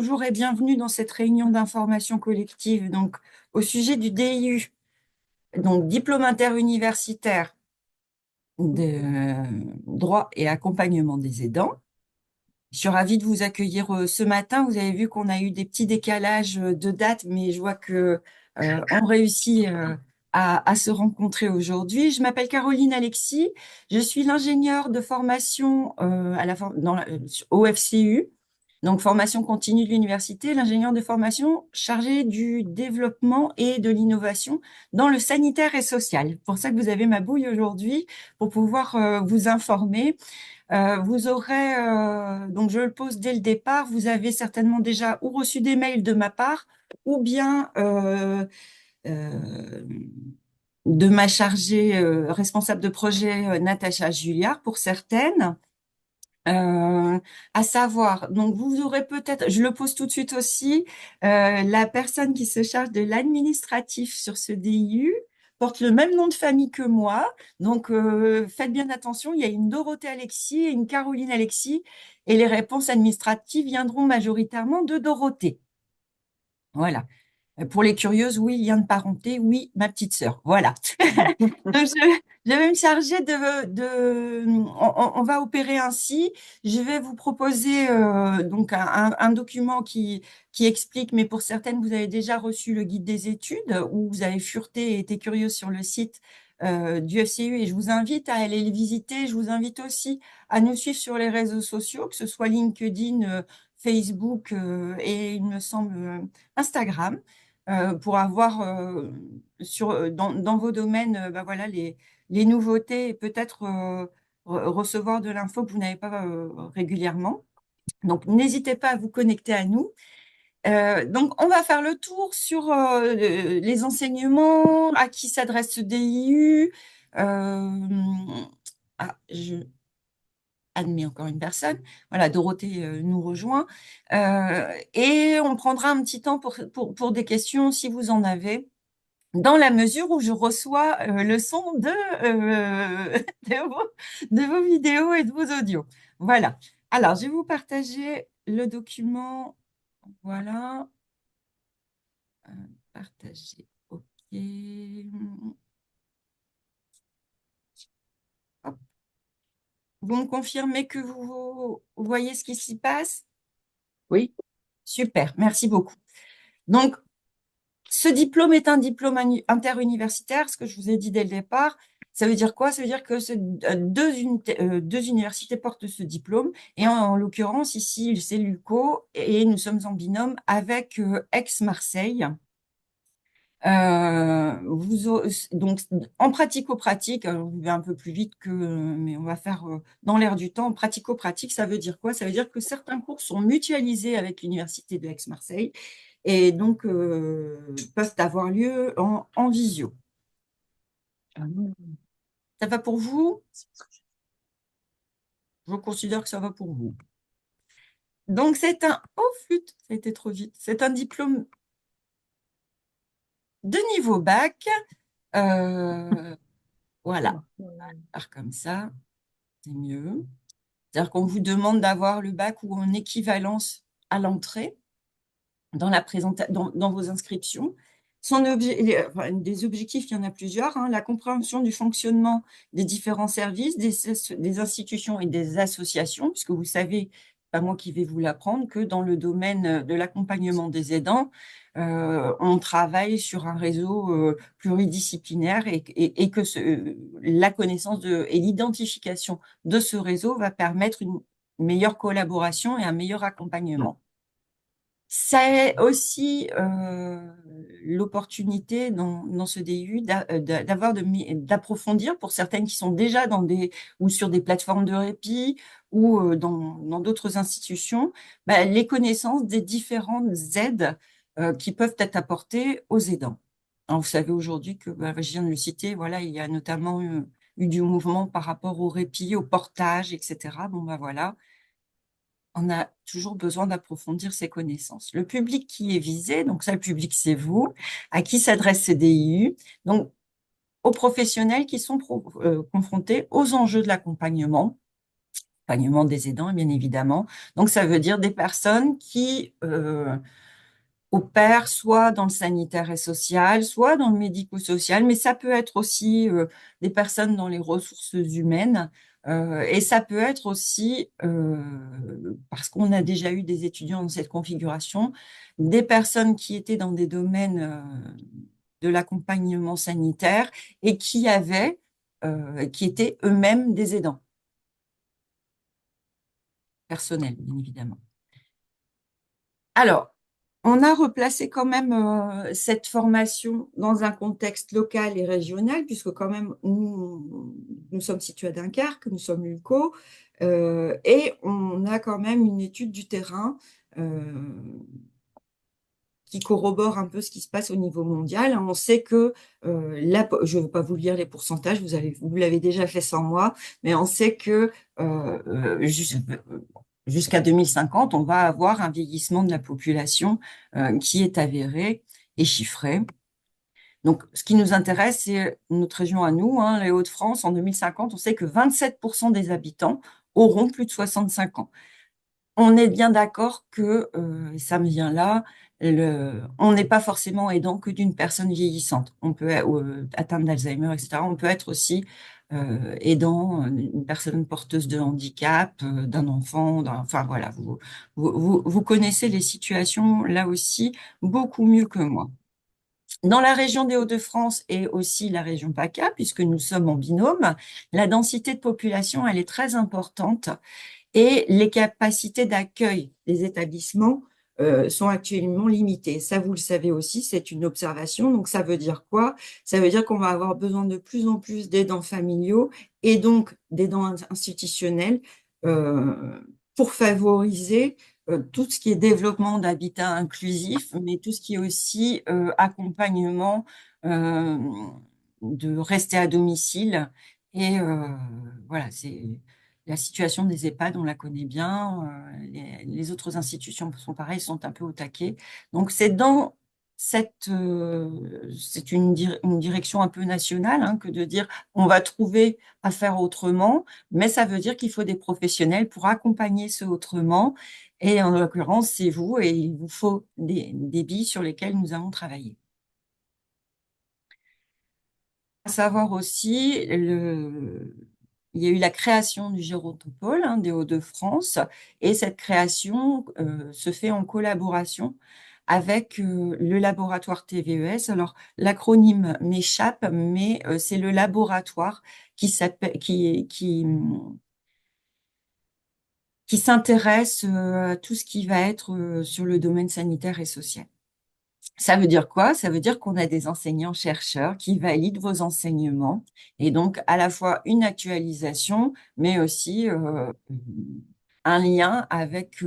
bonjour et bienvenue dans cette réunion d'information collective donc, au sujet du DIU, donc diplôme interuniversitaire de droit et accompagnement des aidants. Je suis ravie de vous accueillir ce matin. Vous avez vu qu'on a eu des petits décalages de date, mais je vois que on réussit à se rencontrer aujourd'hui. Je m'appelle Caroline Alexis. Je suis l'ingénieure de formation au FCU, donc formation continue de l'université, l'ingénieur de formation chargé du développement et de l'innovation dans le sanitaire et social. C'est pour ça que vous avez ma bouille aujourd'hui, pour pouvoir vous informer. Vous aurez, donc je le pose dès le départ, vous avez certainement déjà ou reçu des mails de ma part, ou bien euh, de ma chargée responsable de projet Natacha Julliard pour certaines. À savoir, donc vous aurez peut-être, je le pose tout de suite aussi, la personne qui se charge de l'administratif sur ce DIU porte le même nom de famille que moi, donc faites bien attention, il y a une Dorothée Alexis et une Caroline Alexis, et les réponses administratives viendront majoritairement de Dorothée. Voilà. Pour les curieuses, oui, lien de parenté, oui, ma petite sœur. Voilà. Donc, je vais me charger on va opérer ainsi. Je vais vous proposer donc un document qui explique, mais pour certaines, vous avez déjà reçu le guide des études ou vous avez fureté et été curieux sur le site du FCU et je vous invite à aller le visiter. Je vous invite aussi à nous suivre sur les réseaux sociaux, que ce soit LinkedIn, Facebook et il me semble Instagram pour avoir dans vos domaines bah voilà, les nouveautés et peut-être recevoir de l'info que vous n'avez pas régulièrement. Donc, n'hésitez pas à vous connecter à nous. Donc, on va faire le tour sur les enseignements, à qui s'adresse ce DIU. Je admets encore une personne. Voilà, Dorothée nous rejoint. Et on prendra un petit temps pour des questions si vous en avez dans la mesure où je reçois le son de vos vidéos et de vos audios. Voilà. Alors, je vais vous partager le document. Voilà. Partager. OK. Hop. Vous me confirmez que vous voyez ce qui s'y passe? Oui, Super. Merci beaucoup. Donc, ce diplôme est un diplôme interuniversitaire, ce que je vous ai dit dès le départ. Ça veut dire quoi? Ça veut dire que deux universités portent ce diplôme. Et en l'occurrence, ici, c'est l'ULCO et nous sommes en binôme avec Aix-Marseille. Donc, en pratico-pratique, alors, je vais un peu plus vite mais on va faire dans l'air du temps. En pratico-pratique, ça veut dire quoi? Ça veut dire que certains cours sont mutualisés avec l'université de Aix-Marseille et donc peuvent avoir lieu en visio. Ça va pour vous? Je considère que ça va pour vous. Donc, oh flûte, ça a été trop vite. C'est un diplôme de niveau bac. Voilà, faire comme ça, c'est mieux. C'est-à-dire qu'on vous demande d'avoir le bac ou en équivalence à l'entrée dans vos inscriptions. Enfin, des objectifs, il y en a plusieurs, hein, la compréhension du fonctionnement des différents services, des institutions et des associations, puisque vous savez, pas moi qui vais vous l'apprendre, que dans le domaine de l'accompagnement des aidants, on travaille sur un réseau pluridisciplinaire et que la connaissance et l'identification de ce réseau va permettre une meilleure collaboration et un meilleur accompagnement. C'est aussi l'opportunité dans ce DU d'approfondir pour certaines qui sont déjà ou sur des plateformes de répit ou dans d'autres institutions, bah, les connaissances des différentes aides qui peuvent être apportées aux aidants. Alors, vous savez aujourd'hui que, bah, je viens de le citer, voilà, il y a notamment eu du mouvement par rapport au répit, au portage, etc. Bon, bah voilà, on a toujours besoin d'approfondir ses connaissances. Le public qui est visé, donc ça, le public, c'est vous. À qui s'adresse ces DIU? Donc, aux professionnels qui sont confrontés aux enjeux de l'accompagnement accompagnement des aidants, bien évidemment. Donc, ça veut dire des personnes qui opèrent soit dans le sanitaire et social, soit dans le médico-social, mais ça peut être aussi des personnes dans les ressources humaines. Et ça peut être aussi, parce qu'on a déjà eu des étudiants dans cette configuration, des personnes qui étaient dans des domaines de l'accompagnement sanitaire et qui étaient eux-mêmes des aidants personnels, bien évidemment. Alors, on a replacé quand même cette formation dans un contexte local et régional, puisque quand même, nous sommes situés à Dunkerque, nous sommes LULCO, et on a quand même une étude du terrain qui corrobore un peu ce qui se passe au niveau mondial. On sait que, je ne vais pas vous lire les pourcentages, vous l'avez déjà fait sans moi, mais on sait que jusqu'à 2050, on va avoir un vieillissement de la population qui est avéré et chiffré. Donc, ce qui nous intéresse, c'est notre région à nous, hein, les Hauts-de-France. En 2050, on sait que 27% des habitants auront plus de 65 ans. On est bien d'accord que, et ça me vient là, on n'est pas forcément aidant que d'une personne vieillissante. On peut atteindre d'Alzheimer, etc. On peut être aussi aidant une personne porteuse de handicap, d'un enfant, enfin voilà, vous connaissez les situations là aussi beaucoup mieux que moi. Dans la région des Hauts-de-France et aussi la région PACA, puisque nous sommes en binôme, la densité de population, elle est très importante et les capacités d'accueil des établissements sont actuellement limitées. Ça, vous le savez aussi, c'est une observation. Donc, ça veut dire quoi? Ça veut dire qu'on va avoir besoin de plus en plus d'aidants familiaux et donc d'aidants institutionnels pour favoriser tout ce qui est développement d'habitat inclusif, mais tout ce qui est aussi accompagnement euh, de rester à domicile. Et voilà, c'est la situation des EHPAD, on la connaît bien. Les autres institutions sont pareilles, sont un peu au taquet. Donc, c'est une direction un peu nationale hein, que de dire on va trouver à faire autrement, mais ça veut dire qu'il faut des professionnels pour accompagner ce autrement. Et en l'occurrence, c'est vous et il vous faut des billes sur lesquelles nous allons travailler. À savoir aussi, il y a eu la création du Gérontopole hein, des Hauts-de-France et cette création se fait en collaboration avec le laboratoire TVES. Alors, l'acronyme m'échappe, mais c'est le laboratoire qui s'intéresse à tout ce qui va être sur le domaine sanitaire et social. Ça veut dire quoi? Ça veut dire qu'on a des enseignants-chercheurs qui valident vos enseignements et donc à la fois une actualisation, mais aussi un lien avec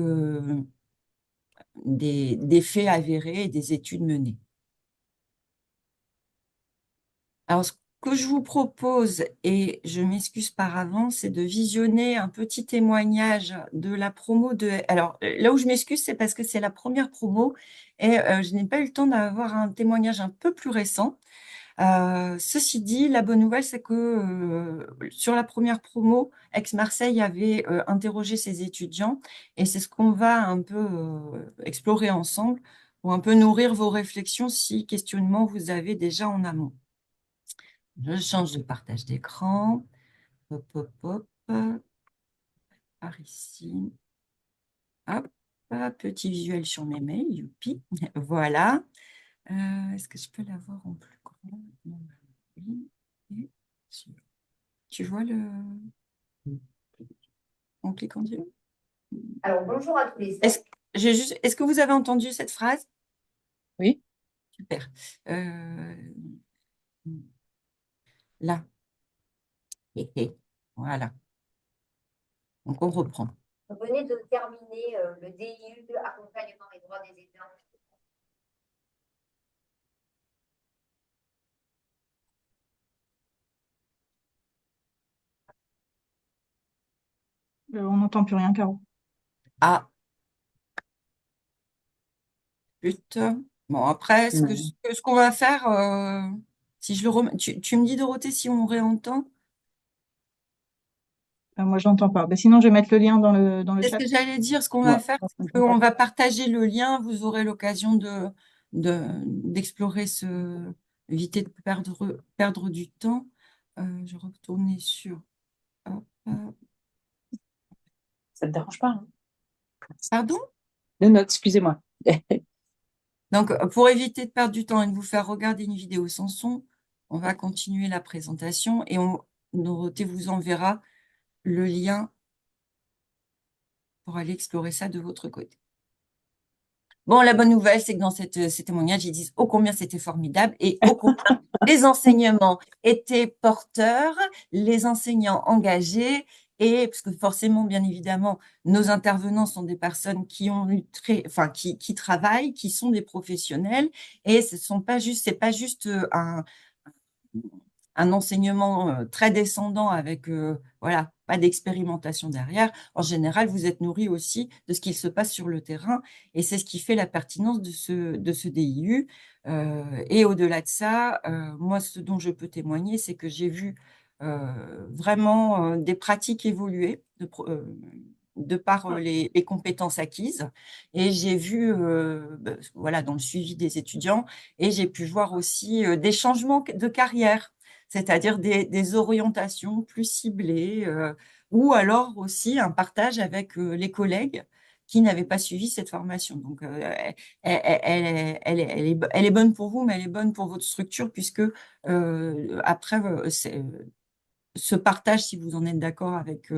des faits avérés et des études menées. Alors, ce que je vous propose, et je m'excuse par avance, c'est de visionner un petit témoignage de la promo de... Alors, là où je m'excuse, c'est parce que c'est la première promo et je n'ai pas eu le temps d'avoir un témoignage un peu plus récent. Ceci dit, la bonne nouvelle, c'est que sur la première promo, Aix-Marseille avait interrogé ses étudiants et c'est ce qu'on va un peu explorer ensemble pour un peu nourrir vos réflexions si questionnement vous avez déjà en amont. Je change de partage d'écran. Hop, hop, hop. Par ici. Hop. Petit visuel sur mes mails. Youpi. Voilà. Est-ce que je peux l'avoir en plus grand? Non, oui. Et tu vois le... On clique en Dieu. Alors, bonjour à tous les Est-ce que vous avez entendu cette phrase? Oui. Super. Euh, Là. Hé, hé. Voilà. Donc, on reprend. Vous venez de terminer le DIU accompagnement et droits des aidants. On n'entend plus rien, Caro. Ah, zut. Bon, après, ce qu'on va faire, si je le remets, tu me dis, Dorothée, si on réentend? Moi, j'entends pas. Ben, sinon, je vais mettre le lien dans le C'est ce chat. que j'allais dire. Ce qu'on Ouais, va faire, on c'est n'entend pas. qu'on va partager le lien. Vous aurez l'occasion d'explorer éviter de perdre du temps. Je retournais sur. Hop, hop. Ça te dérange pas, hein? Pardon? Non, excusez-moi. Donc, pour éviter de perdre du temps et de vous faire regarder une vidéo sans son, on va continuer la présentation et Dorothée vous enverra le lien pour aller explorer ça de votre côté. Bon, la bonne nouvelle, c'est que dans ces témoignages, ils disent ô combien c'était formidable et ô combien les enseignements étaient porteurs, les enseignants engagés, et parce que forcément, bien évidemment, nos intervenants sont des personnes qui ont eu qui travaillent, qui sont des professionnels, et c'est pas juste un enseignement très descendant avec voilà, pas d'expérimentation derrière. En général, vous êtes nourri aussi de ce qu'il se passe sur le terrain et c'est ce qui fait la pertinence de ce DIU. Et au-delà de ça, moi, ce dont je peux témoigner, c'est que j'ai vu vraiment des pratiques évoluer de par les compétences acquises. Et j'ai vu, voilà, dans le suivi des étudiants, et j'ai pu voir aussi des changements de carrière, c'est-à-dire des orientations plus ciblées, ou alors aussi un partage avec les collègues qui n'avaient pas suivi cette formation. Donc, elle est bonne pour vous, mais elle est bonne pour votre structure, puisque après, ce partage, si vous en êtes d'accord avec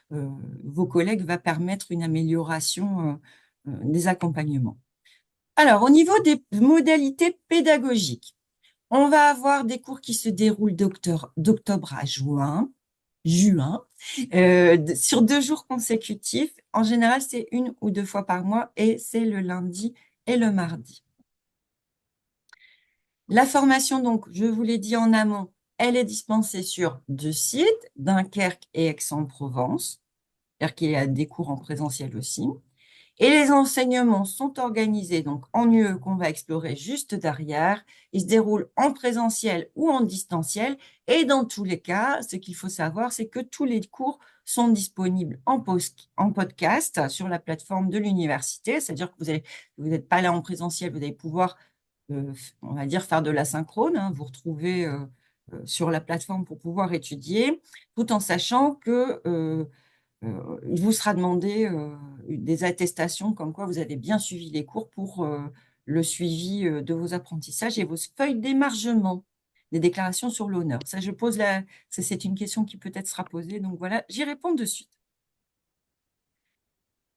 vos collègues, va permettre une amélioration des accompagnements. Alors, au niveau des modalités pédagogiques, on va avoir des cours qui se déroulent d'octobre à juin, sur 2 jours consécutifs. En général, c'est 1 ou 2 fois par mois et c'est le lundi et le mardi. La formation, donc, je vous l'ai dit en amont, elle est dispensée sur 2 sites, Dunkerque et Aix-en-Provence, c'est-à-dire qu'il y a des cours en présentiel aussi. Et les enseignements sont organisés donc en UE qu'on va explorer juste derrière. Ils se déroulent en présentiel ou en distanciel. Et dans tous les cas, ce qu'il faut savoir, c'est que tous les cours sont disponibles en podcast sur la plateforme de l'université. C'est-à-dire que vous n'êtes pas là en présentiel, vous allez pouvoir, on va dire, faire de l'asynchrone, hein, vous retrouver sur la plateforme pour pouvoir étudier, tout en sachant que il vous sera demandé des attestations comme quoi vous avez bien suivi les cours pour le suivi de vos apprentissages et vos feuilles d'émargement, des déclarations sur l'honneur. Ça, c'est une question qui peut-être sera posée, donc voilà, j'y réponds de suite.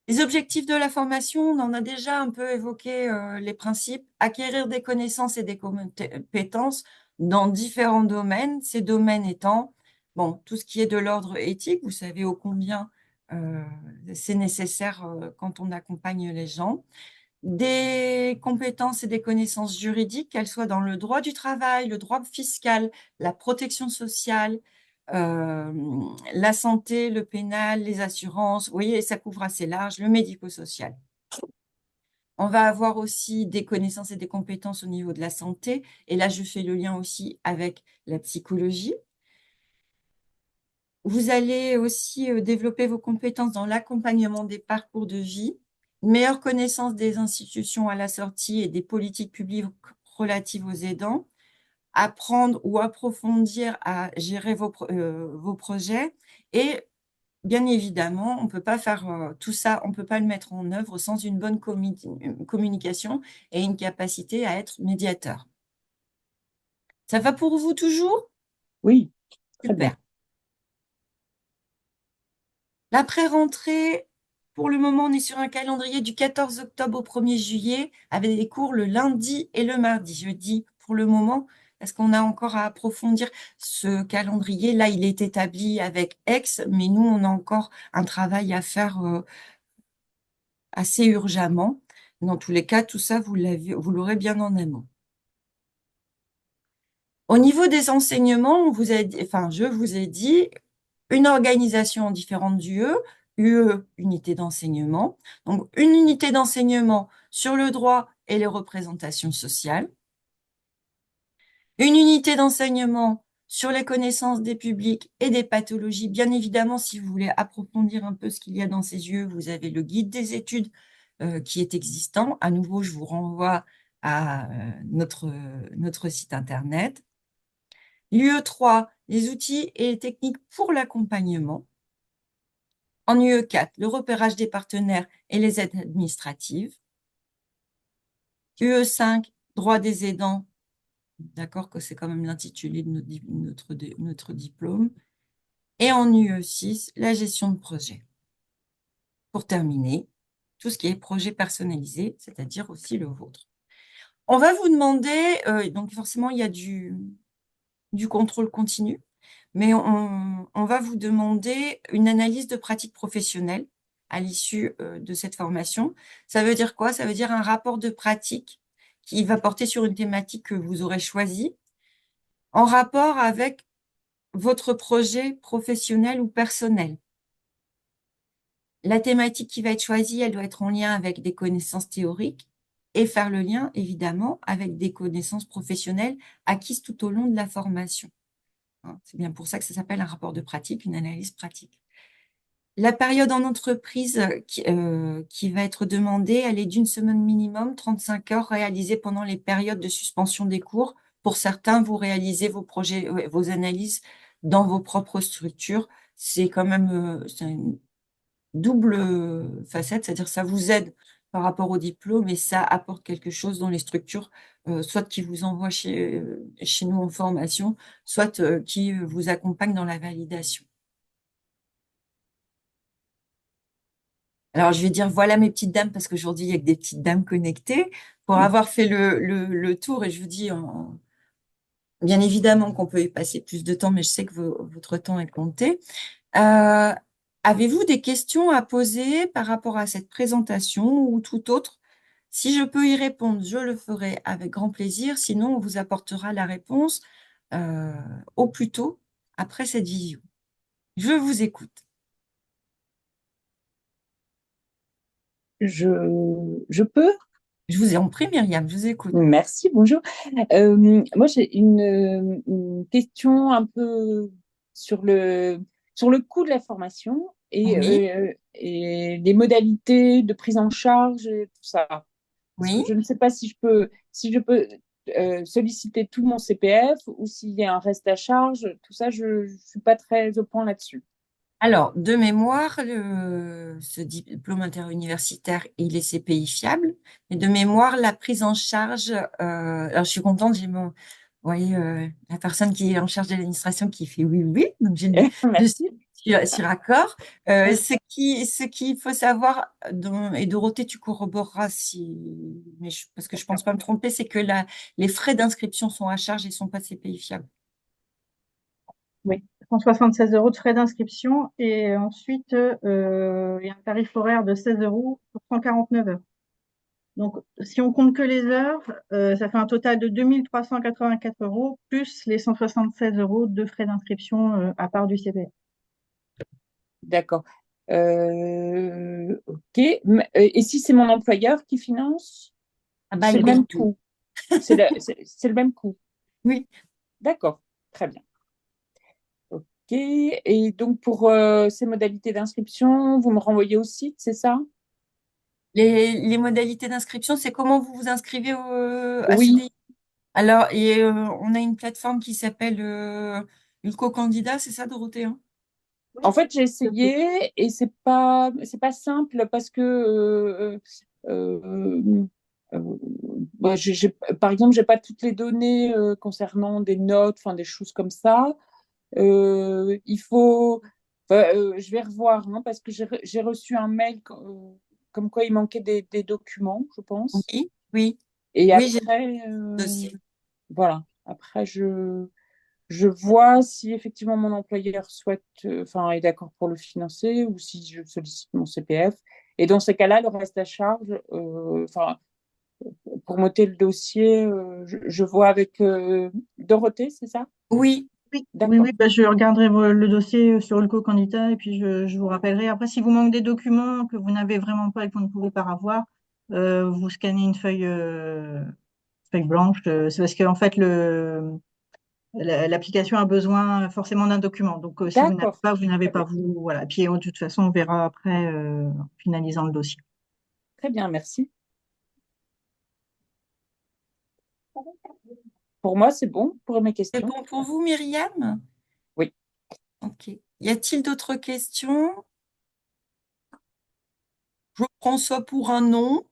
Les objectifs de la formation, on en a déjà un peu évoqué les principes. Acquérir des connaissances et des compétences dans différents domaines, ces domaines étant bon, tout ce qui est de l'ordre éthique, vous savez ô combien c'est nécessaire quand on accompagne les gens. Des compétences et des connaissances juridiques, qu'elles soient dans le droit du travail, le droit fiscal, la protection sociale, euh, la santé, le pénal, les assurances. Vous voyez, ça couvre assez large, le médico-social. On va avoir aussi des connaissances et des compétences au niveau de la santé. Et là, je fais le lien aussi avec la psychologie. Vous allez aussi développer vos compétences dans l'accompagnement des parcours de vie, une meilleure connaissance des institutions à la sortie et des politiques publiques relatives aux aidants, apprendre ou approfondir à gérer vos projets. Et bien évidemment, on ne peut pas faire tout ça, on ne peut pas le mettre en œuvre sans une bonne communication et une capacité à être médiateur. Ça va pour vous toujours? Oui, très Super. bien. La pré-rentrée, pour le moment, on est sur un calendrier du 14 octobre au 1er juillet avec des cours le lundi et le mardi. Je dis pour le moment parce qu'on a encore à approfondir ce calendrier. Là, il est établi avec Aix, mais nous, on a encore un travail à faire assez urgemment. Dans tous les cas, tout ça, vous l'aurez bien en amont. Au niveau des enseignements, je vous ai dit une organisation en différentes UE, unité d'enseignement. Donc, une unité d'enseignement sur le droit et les représentations sociales. Une unité d'enseignement sur les connaissances des publics et des pathologies. Bien évidemment, si vous voulez approfondir un peu ce qu'il y a dans ces yeux, vous avez le guide des études qui est existant. À nouveau, je vous renvoie à notre site Internet. l'UE3, les outils et les techniques pour l'accompagnement. En UE4, le repérage des partenaires et les aides administratives. UE5, droit des aidants. D'accord que c'est quand même l'intitulé de notre diplôme. Et en UE6, la gestion de projet. Pour terminer, tout ce qui est projet personnalisé, c'est-à-dire aussi le vôtre. On va vous demander, donc forcément, il y a du contrôle continu, mais on va vous demander une analyse de pratique professionnelle à l'issue de cette formation. Ça veut dire quoi? Ça veut dire un rapport de pratique qui va porter sur une thématique que vous aurez choisie en rapport avec votre projet professionnel ou personnel. La thématique qui va être choisie, elle doit être en lien avec des connaissances théoriques et faire le lien, évidemment, avec des connaissances professionnelles acquises tout au long de la formation. C'est bien pour ça que ça s'appelle un rapport de pratique, une analyse pratique. La période en entreprise qui va être demandée, elle est d'une semaine minimum, 35 heures réalisées pendant les périodes de suspension des cours. Pour certains, vous réalisez vos projets, vos analyses dans vos propres structures. C'est quand même c'est une double facette, c'est-à-dire ça vous aide par rapport au diplôme et ça apporte quelque chose dans les structures, soit qui vous envoient chez nous en formation, soit qui vous accompagnent dans la validation. Alors, je vais dire voilà mes petites dames, parce qu'aujourd'hui, il y a que des petites dames connectées. Pour avoir fait le tour, et je vous dis, bien évidemment qu'on peut y passer plus de temps, mais je sais que votre temps est compté. Avez-vous des questions à poser par rapport à cette présentation ou tout autre? Si je peux y répondre, je le ferai avec grand plaisir. Sinon, on vous apportera la réponse au plus tôt après cette visio. Je vous écoute. Je peux? Je vous ai en prie, Myriam, je vous écoute. Merci, bonjour. Moi, j'ai une question un peu sur sur le coût de la formation Oui, et les modalités de prise en charge et tout ça. Parce que oui. je ne sais pas si je peux solliciter tout mon CPF ou s'il y a un reste à charge. Tout ça, je ne suis pas très au point là-dessus. Alors, de mémoire, ce diplôme interuniversitaire, il est CPI fiable. Et de mémoire, la prise en charge, alors je suis contente, j'ai mon, vous voyez, la personne qui est en charge de l'administration qui fait oui, oui, donc je Merci. suis raccord. Ce qu'il faut savoir, et Dorothée, tu corroboreras si, parce que je pense pas me tromper, c'est que les frais d'inscription sont à charge et sont pas CPI fiables. Oui, 176 € de frais d'inscription et ensuite, il y a un tarif horaire de 16 € pour 149 heures. Donc, si on compte que les heures, ça fait un total de 2384 € plus les 176 € de frais d'inscription à part du CPF. D'accord. Ok. Et si c'est mon employeur qui finance, Ah bah, c'est il le paye même tout. coût. C'est le même coût. Oui. D'accord. Très bien. Ok. Et donc, pour ces modalités d'inscription, vous me renvoyez au site, c'est ça? Les modalités d'inscription, c'est comment vous vous inscrivez à ce Oui. DI? Alors, on a une plateforme qui s'appelle Ulco Candidat, c'est ça, Dorothée, hein? En fait, j'ai essayé et c'est pas simple parce que euh, bah, par exemple, j'ai pas toutes les données concernant des notes, enfin des choses comme ça. Il faut, je vais revoir hein, parce que j'ai reçu un mail comme quoi il manquait des documents, je pense. Oui, oui, Et oui, j'ai après, le dossier. voilà, après je vois si effectivement mon employeur souhaite, enfin, est d'accord pour le financer ou si je sollicite mon CPF. Et dans ces cas-là, le reste à charge, enfin, pour monter le dossier, je vois avec Dorothée, c'est ça? Oui, Oui, oui, D'accord. oui, bah, je regarderai le dossier sur le co-candidat et puis je vous rappellerai. Après, si vous manque des documents que vous n'avez vraiment pas et que vous ne pouvez pas avoir, vous scannez une feuille blanche. C'est parce qu'en fait, l'application a besoin forcément d'un document. Donc, si vous n'avez D'accord. pas, vous n'avez Très pas, bien. vous, voilà. Puis, de toute façon, on verra après, en finalisant le dossier. Très bien, merci. Pour moi, c'est bon pour mes C'est questions. bon pour vous, Myriam? Oui. Ok. Y a-t-il d'autres questions? Je prends ça pour un non.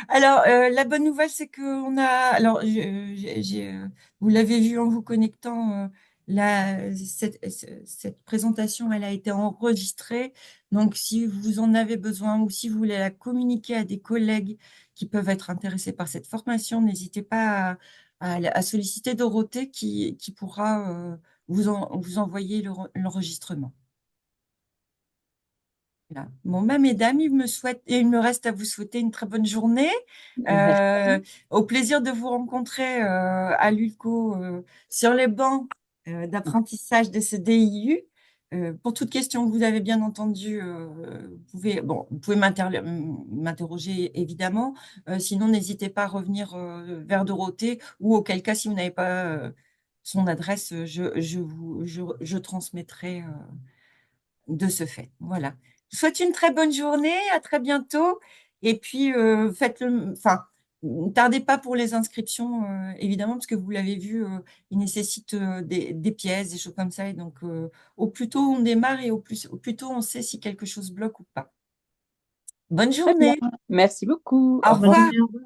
Alors, la bonne nouvelle, c'est qu'on a. Alors, vous l'avez vu en vous connectant, cette présentation, elle a été enregistrée. Donc, si vous en avez besoin ou si vous voulez la communiquer à des collègues qui peuvent être intéressés par cette formation, n'hésitez pas à solliciter Dorothée qui pourra vous envoyer l'enregistrement. Voilà. Bon, bah, mesdames, il me reste à vous souhaiter une très bonne journée. Euh, Merci. Au plaisir de vous rencontrer à l'ULCO sur les bancs d'apprentissage de ce DIU. Pour toute question que vous avez bien entendu, vous pouvez m'interroger évidemment. Sinon, n'hésitez pas à revenir vers Dorothée ou auquel cas, si vous n'avez pas son adresse, je transmettrai de ce fait. Voilà. Je vous souhaite une très bonne journée, à très bientôt. Et puis, ne tardez pas pour les inscriptions, évidemment, parce que vous l'avez vu, il nécessite des pièces, des choses comme ça. Et donc, au plus tôt on démarre et au plus tôt on sait si quelque chose bloque ou pas. Bonne Très bien. journée. Merci beaucoup. Au Au Bonne revoir. revoir. journée, au revoir.